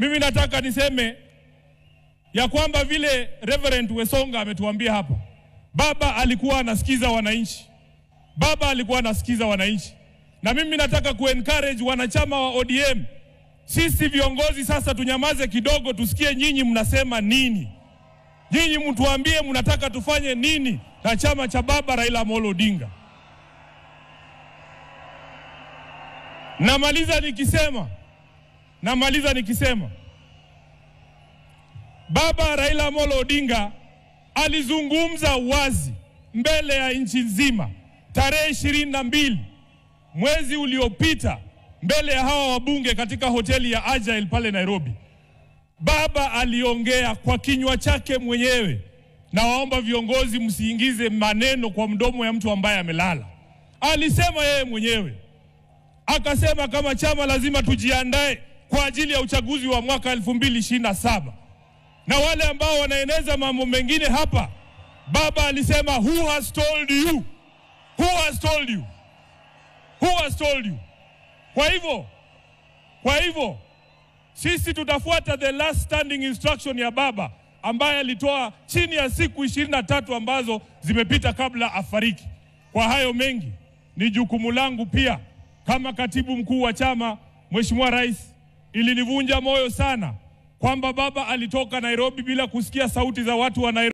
Mimi nataka niseme ya kwamba vile Reverend Wesonga ametuambia hapa, baba alikuwa anasikiza wananchi. Baba alikuwa anasikiza wananchi. Na mimi nataka kuencourage wanachama wa ODM. Sisi viongozi sasa tunyamaze kidogo, tusikie nyinyi mnasema nini. Nyinyi mtuambie mnataka tufanye nini na chama cha baba Raila Amolo Odinga. Namaliza nikisema baba Raila Amolo Odinga alizungumza wazi mbele ya nchi nzima tarehe 22 mwezi uliopita mbele ya hawa wabunge katika hoteli ya Agile pale Nairobi. Baba aliongea kwa kinywa chake mwenyewe, na waomba viongozi msiingize maneno kwa mdomo ya mtu ambaye amelala. Alisema yeye mwenyewe, akasema kama chama lazima tujiandae kwa ajili ya uchaguzi wa mwaka 2027. Na wale ambao wanaeneza mambo mengine hapa, baba alisema who has told you? Who has told you? Who has told you? Kwa hivyo sisi tutafuata the last standing instruction ya baba ambaye alitoa chini ya siku 23 ambazo zimepita kabla afariki. Kwa hayo mengi, ni jukumu langu pia kama katibu mkuu wa chama, Mheshimiwa Rais, ilinivunja moyo sana kwamba baba alitoka Nairobi bila kusikia sauti za watu wa Nairobi.